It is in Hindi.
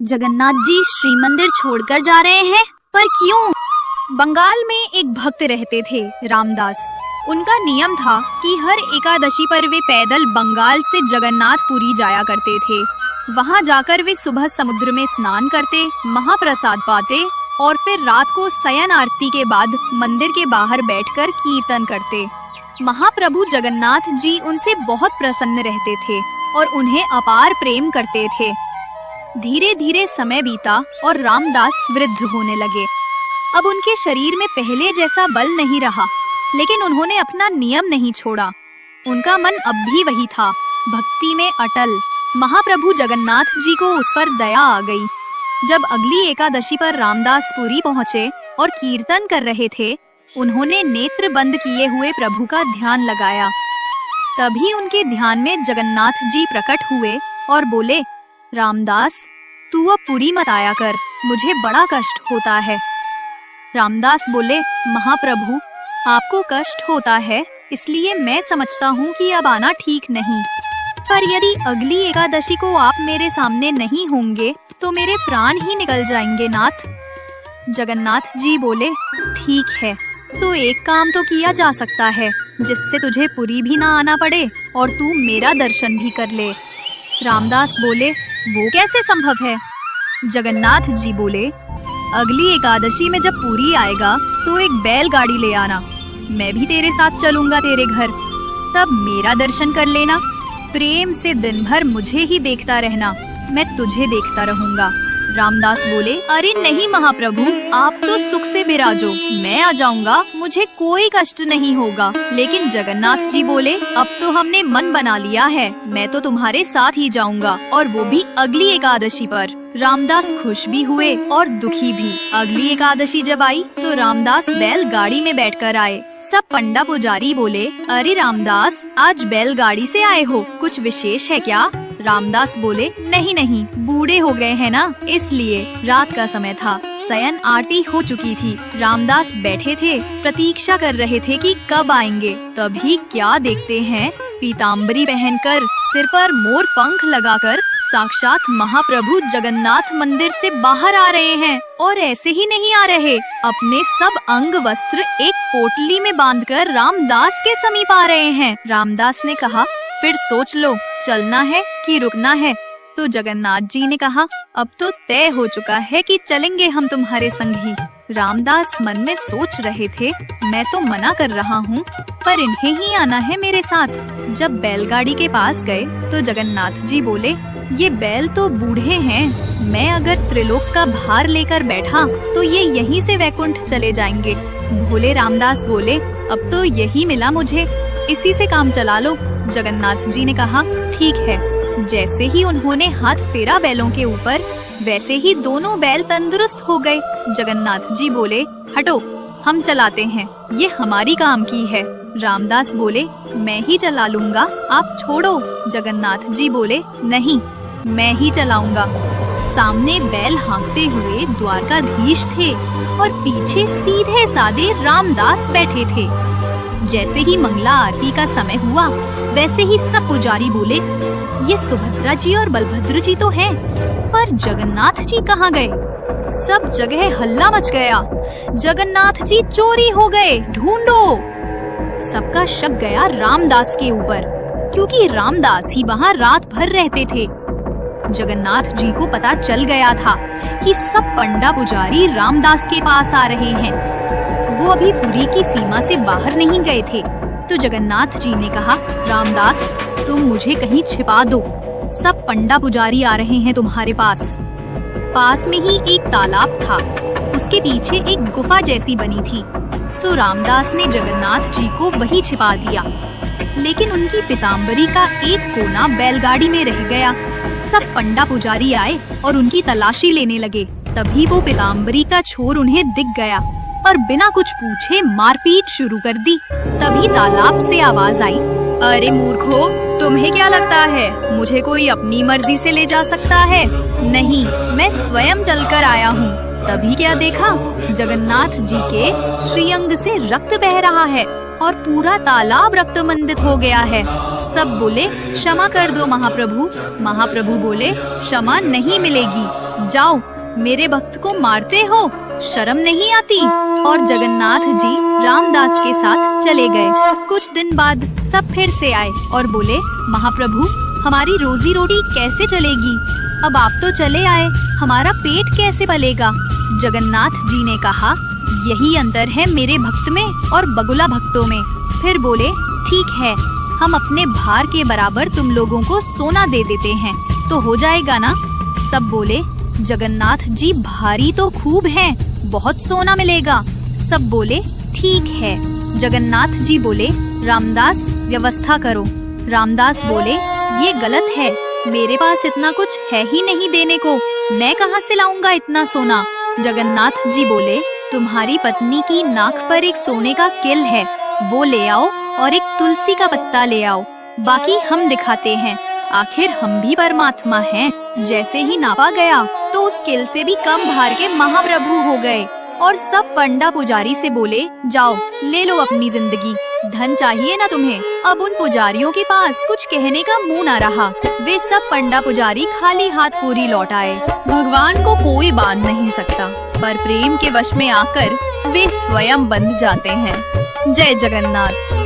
जगन्नाथ जी श्री मंदिर छोड़कर जा रहे हैं, पर क्यों? बंगाल में एक भक्त रहते थे, रामदास। उनका नियम था कि हर एकादशी पर वे पैदल बंगाल से जगन्नाथपुरी जाया करते थे। वहां जाकर वे सुबह समुद्र में स्नान करते, महाप्रसाद पाते और फिर रात को शयन आरती के बाद मंदिर के बाहर बैठकर कीर्तन करते। महाप्रभु जगन्नाथ जी उनसे बहुत प्रसन्न रहते थे और उन्हें अपार प्रेम करते थे। धीरे धीरे समय बीता और रामदास वृद्ध होने लगे। अब उनके शरीर में पहले जैसा बल नहीं रहा, लेकिन उन्होंने अपना नियम नहीं छोड़ा। उनका मन अब भी वही था, भक्ति में अटल। महाप्रभु जगन्नाथ जी को उस पर दया आ गई। जब अगली एकादशी पर रामदास पुरी पहुँचे और कीर्तन कर रहे थे, उन्होंने नेत्र बंद किए हुए प्रभु का ध्यान लगाया। तभी उनके ध्यान में जगन्नाथ जी प्रकट हुए और बोले, रामदास, तू अब पुरी मत आया कर, मुझे बड़ा कष्ट होता है। रामदास बोले, महाप्रभु, आपको कष्ट होता है इसलिए मैं समझता हूँ कि अब आना ठीक नहीं, पर यदि अगली एकादशी को आप मेरे सामने नहीं होंगे तो मेरे प्राण ही निकल जाएंगे नाथ। जगन्नाथ जी बोले, ठीक है, तो एक काम तो किया जा सकता है जिससे तुझे पुरी भी ना आना पड़े और तू मेरा दर्शन भी कर ले। रामदास बोले, वो कैसे संभव है? जगन्नाथ जी बोले, अगली एकादशी में जब पुरी आएगा तो एक बैलगाड़ी ले आना, मैं भी तेरे साथ चलूंगा तेरे घर, तब मेरा दर्शन कर लेना। प्रेम से दिन भर मुझे ही देखता रहना, मैं तुझे देखता रहूंगा। रामदास बोले, अरे नहीं महाप्रभु, आप तो सुख से विराजो, मैं आ जाऊंगा, मुझे कोई कष्ट नहीं होगा। लेकिन जगन्नाथ जी बोले, अब तो हमने मन बना लिया है, मैं तो तुम्हारे साथ ही जाऊंगा, और वो भी अगली एकादशी पर। रामदास खुश भी हुए और दुखी भी। अगली एकादशी जब आई तो रामदास बैलगाड़ी में बैठकर आए। सब पंडा पुजारी बोले, अरे रामदास, आज बैलगाड़ी से आए हो, कुछ विशेष है क्या? रामदास बोले, नहीं नहीं, बूढ़े हो गए हैं ना, इसलिए। रात का समय था, शयन आरती हो चुकी थी। रामदास बैठे थे, प्रतीक्षा कर रहे थे कि कब आएंगे। तभी क्या देखते हैं, पीताम्बरी पहनकर, सिर पर मोर पंख लगाकर साक्षात महाप्रभु जगन्नाथ मंदिर से बाहर आ रहे हैं। और ऐसे ही नहीं आ रहे, अपने सब अंग वस्त्र एक पोटली में बांधकर रामदास के समीप आ रहे हैं। रामदास ने कहा, फिर सोच लो, चलना है कि रुकना है? तो जगन्नाथ जी ने कहा, अब तो तय हो चुका है कि चलेंगे हम तुम्हारे संग ही। रामदास मन में सोच रहे थे, मैं तो मना कर रहा हूँ, पर इन्हें ही आना है मेरे साथ। जब बैलगाड़ी के पास गए तो जगन्नाथ जी बोले, ये बैल तो बूढ़े हैं, मैं अगर त्रिलोक का भार लेकर बैठा तो ये यहीं से वैकुंठ चले जाएंगे। भोले रामदास बोले, अब तो यही मिला मुझे, इसी से काम चला लो। जगन्नाथ जी ने कहा, ठीक है। जैसे ही उन्होंने हाथ फेरा बैलों के ऊपर, वैसे ही दोनों बैल तंदुरुस्त हो गए। जगन्नाथ जी बोले, हटो, हम चलाते हैं, ये हमारी काम की है। रामदास बोले, मैं ही चला लूंगा, आप छोड़ो। जगन्नाथ जी बोले, नहीं, मैं ही चलाऊंगा। सामने बैल हाँकते हुए द्वारकाधीश थे और पीछे सीधे साधे रामदास बैठे थे। जैसे ही मंगला आरती का समय हुआ, वैसे ही सब पुजारी बोले, ये सुभद्रा जी और बलभद्र जी तो हैं, पर जगन्नाथ जी कहाँ गए? सब जगह हल्ला मच गया, जगन्नाथ जी चोरी हो गए, ढूंढो। सबका शक गया रामदास के ऊपर, क्योंकि रामदास ही वहाँ रात भर रहते थे। जगन्नाथ जी को पता चल गया था कि सब पंडा पुजारी रामदास के पास आ रहे हैं। वो अभी पुरी की सीमा से बाहर नहीं गए थे। तो जगन्नाथ जी ने कहा, रामदास, तुम मुझे कहीं छिपा दो, सब पंडा पुजारी आ रहे हैं तुम्हारे पास। पास में ही एक तालाब था, उसके पीछे एक गुफा जैसी बनी थी। तो रामदास ने जगन्नाथ जी को वहीं छिपा दिया, लेकिन उनकी पीताम्बरी का एक कोना बैलगाड़ी में रह गया। सब पंडा पुजारी आए और उनकी तलाशी लेने लगे। तभी वो पीताम्बरी का छोर उन्हें दिख गया और बिना कुछ पूछे मारपीट शुरू कर दी। तभी तालाब से आवाज आई, अरे मूर्खो, तुम्हें क्या लगता है मुझे कोई अपनी मर्जी से ले जा सकता है? नहीं, मैं स्वयं चलकर आया हूँ। तभी क्या देखा, जगन्नाथ जी के श्रीअंग से रक्त बह रहा है और पूरा तालाब रक्त मंडित हो गया है। सब बोले क्षमा कर दो महाप्रभु। महाप्रभु बोले क्षमा नहीं मिलेगी, जाओ, मेरे भक्त को मारते हो, शर्म नहीं आती। और जगन्नाथ जी रामदास के साथ चले गए। कुछ दिन बाद सब फिर से आए और बोले महाप्रभु, हमारी रोजी रोटी कैसे चलेगी? अब आप तो चले आए, हमारा पेट कैसे पलेगा? जगन्नाथ जी ने कहा, यही अंतर है मेरे भक्त में और बगुला भक्तों में। फिर बोले ठीक है, हम अपने भार के बराबर तुम लोगों को सोना दे देते हैं, तो हो जाएगा ना? सब बोले जगन्नाथ जी भारी तो खूब हैं, बहुत सोना मिलेगा। सब बोले ठीक है। जगन्नाथ जी बोले रामदास व्यवस्था करो। रामदास बोले ये गलत है, मेरे पास इतना कुछ है ही नहीं देने को, मैं कहाँ से लाऊंगा इतना सोना? जगन्नाथ जी बोले तुम्हारी पत्नी की नाक पर एक सोने का किल है, वो ले आओ और एक तुलसी का पत्ता ले आओ, बाकी हम दिखाते हैं, आखिर हम भी परमात्मा हैं। जैसे ही नापा गया तो उस किल से भी कम भार के महाप्रभु हो गए और सब पंडा पुजारी से बोले जाओ ले लो अपनी जिंदगी, धन चाहिए ना तुम्हें? अब उन पुजारियों के पास कुछ कहने का मुंह ना रहा, वे सब पंडा पुजारी खाली हाथ पूरी लौट आए। भगवान को कोई बांध नहीं सकता, पर प्रेम के वश में आकर वे स्वयं बंध जाते हैं। जय जगन्नाथ।